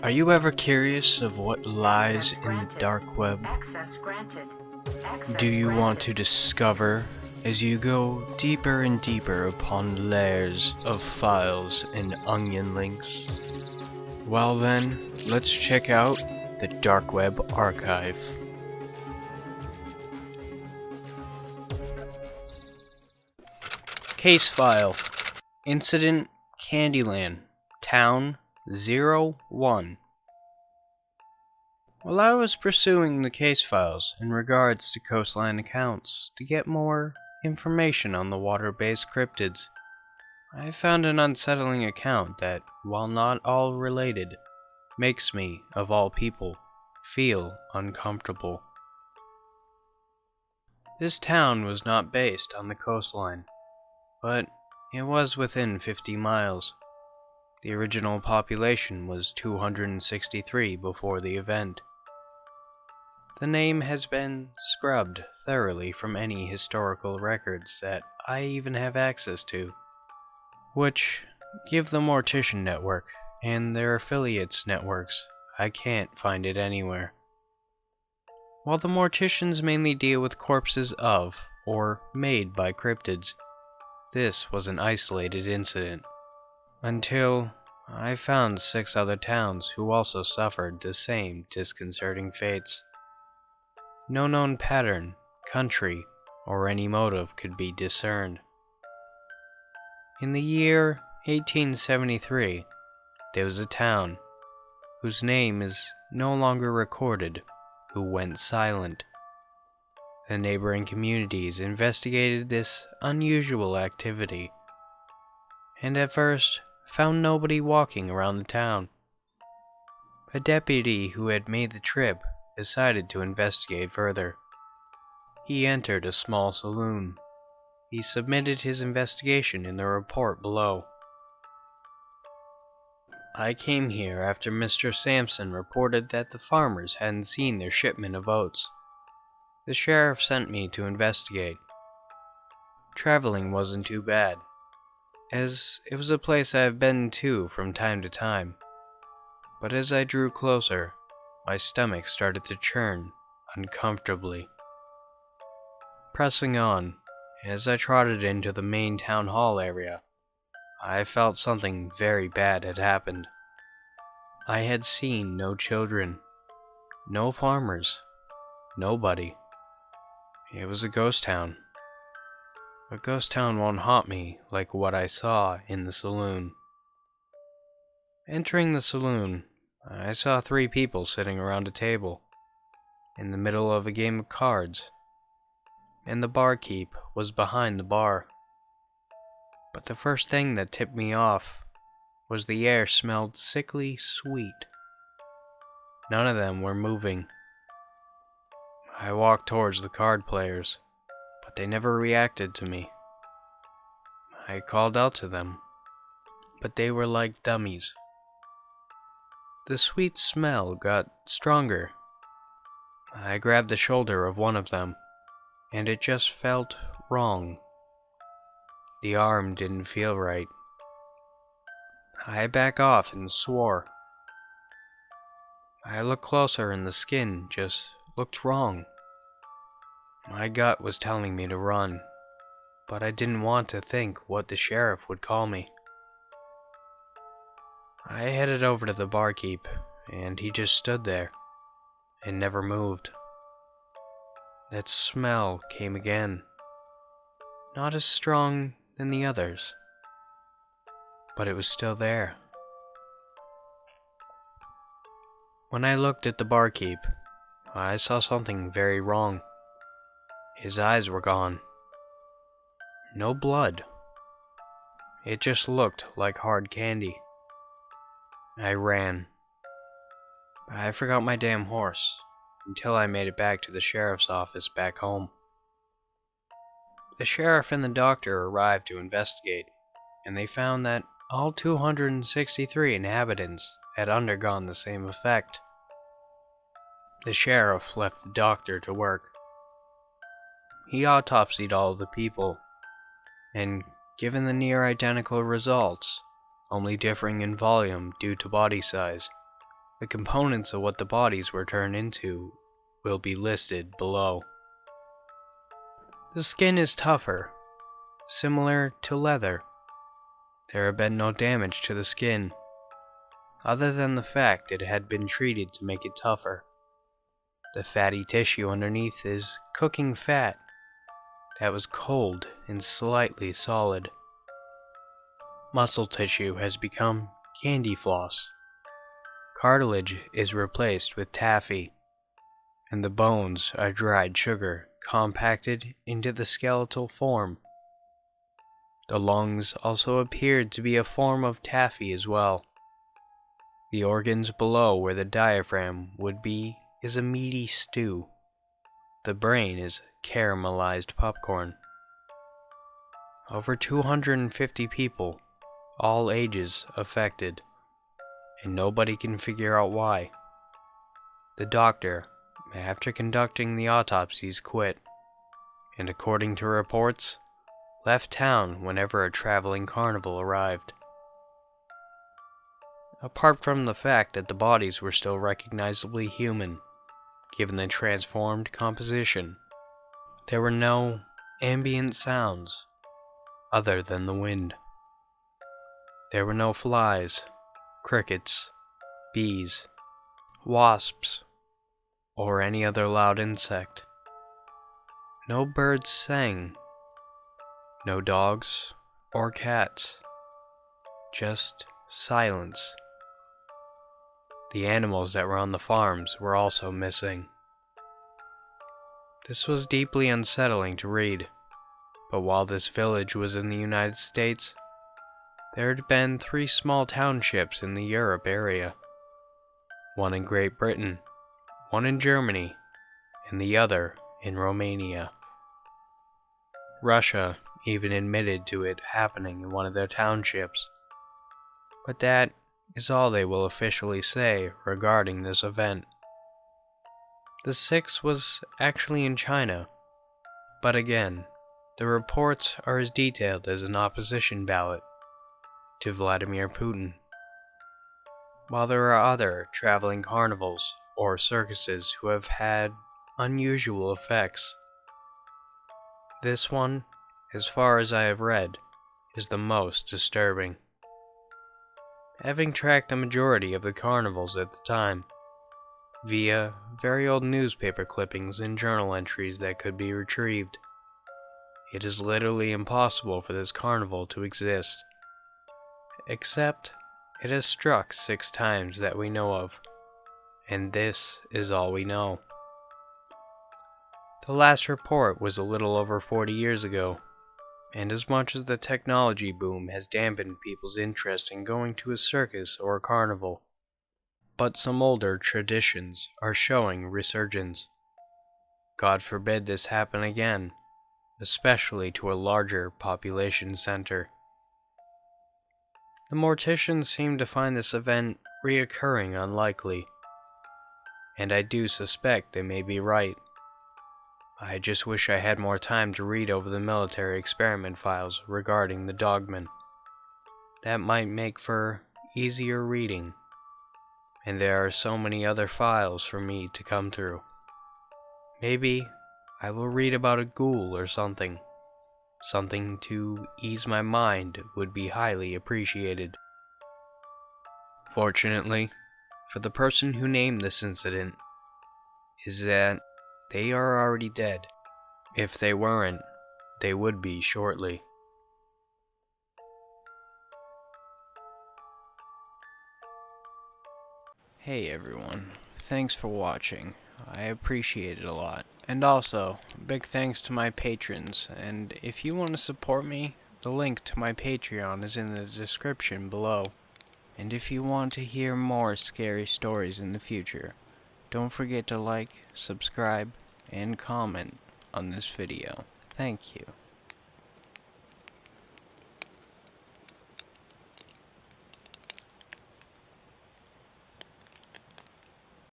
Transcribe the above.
Are you ever curious of what lies in the dark web? Access granted. Do you want to discover as you go deeper and deeper upon layers of files and onion links? Well then, let's check out the Dark Web Archive. Case File Incident CandyLand Town 01. While I was pursuing the case files in regards to coastline accounts to get more information on the water-based cryptids, I found an unsettling account that, while not all related, makes me, of all people, feel uncomfortable. This town was not based on the coastline, but it was within 50 miles. The original population was 263 before the event. The name has been scrubbed thoroughly from any historical records that I even have access to, which give the Mortician Network and their affiliates networks. I can't find it anywhere. While the Morticians mainly deal with corpses of or made by cryptids, this was an isolated incident, until I found 6 other towns who also suffered the same disconcerting fates. No known pattern, country, or any motive could be discerned. In the year 1873, there was a town, whose name is no longer recorded, who went silent. The neighboring communities investigated this unusual activity, and at first found nobody walking around the town. A deputy who had made the trip decided to investigate further. He entered a small saloon. He submitted his investigation in the report below. I came here after Mr. Sampson reported that the farmers hadn't seen their shipment of oats. The sheriff sent me to investigate. Traveling wasn't too bad, as it was a place I have been to from time to time. But as I drew closer, my stomach started to churn uncomfortably. Pressing on, as I trotted into the main town hall area, I felt something very bad had happened. I had seen no children, no farmers, nobody. It was a ghost town. A ghost town won't haunt me like what I saw in the saloon. Entering the saloon, I saw 3 people sitting around a table, in the middle of a game of cards, and the barkeep was behind the bar. But the first thing that tipped me off was the air smelled sickly sweet. None of them were moving. I walked towards the card players, but they never reacted to me. I called out to them, but they were like dummies. The sweet smell got stronger. I grabbed the shoulder of one of them, and it just felt wrong. The arm didn't feel right. I backed off and swore. I looked closer and the skin just looked wrong. My gut was telling me to run, but I didn't want to think what the sheriff would call me. I headed over to the barkeep, and he just stood there and never moved. That smell came again. Not as strong than the others, but it was still there. When I looked at the barkeep, I saw something very wrong. His eyes were gone. No blood. It just looked like hard candy. I ran. I forgot my damn horse until I made it back to the sheriff's office back home. The sheriff and the doctor arrived to investigate, and they found that all 263 inhabitants had undergone the same effect. The sheriff left the doctor to work. He autopsied all of the people, and given the near identical results, only differing in volume due to body size, The components of what the bodies were turned into will be listed below. The skin is tougher, similar to leather. There had been no damage to the skin, other than the fact it had been treated to make it tougher. The fatty tissue underneath is cooking fat that was cold and slightly solid. Muscle tissue has become candy floss. Cartilage is replaced with taffy, and the bones are dried sugar compacted into the skeletal form. The lungs also appeared to be a form of taffy as well. The organs below where the diaphragm would be is a meaty stew. The brain is caramelized popcorn. Over 250 people, all ages affected, and nobody can figure out why. The doctor, after conducting the autopsies, quit, and according to reports, left town whenever a traveling carnival arrived. Apart from the fact that the bodies were still recognizably human, given the transformed composition, there were no ambient sounds other than the wind. There were no flies, crickets, bees, wasps, or any other loud insect. No birds sang, no dogs or cats, just silence. The animals that were on the farms were also missing. This was deeply unsettling to read, but while this village was in the United States, there had been 3 small townships in the Europe area. One in Great Britain, one in Germany, and the other in Romania. Russia even admitted to it happening in one of their townships. But that is all they will officially say regarding this event. The 6th was actually in China, but again, the reports are as detailed as an opposition ballot to Vladimir Putin. While there are other traveling carnivals or circuses who have had unusual effects, this one, as far as I have read, is the most disturbing. Having tracked the majority of the carnivals at the time, via very old newspaper clippings and journal entries that could be retrieved, it is literally impossible for this carnival to exist. Except, it has struck 6 times that we know of, and this is all we know. The last report was a little over 40 years ago, and as much as the technology boom has dampened people's interest in going to a circus or a carnival, but some older traditions are showing resurgence. God forbid this happen again, especially to a larger population center. The morticians seem to find this event reoccurring unlikely, and I do suspect they may be right. I just wish I had more time to read over the military experiment files regarding the dogman. That might make for easier reading, and there are so many other files for me to come through. Maybe I will read about a ghoul or something. Something to ease my mind would be highly appreciated. Fortunately, for the person who named this incident, is that they are already dead. If they weren't, they would be shortly. Hey everyone, thanks for watching. I appreciate it a lot. And also, big thanks to my patrons, and if you want to support me, the link to my Patreon is in the description below. And if you want to hear more scary stories in the future, don't forget to like, subscribe, and comment on this video. Thank you.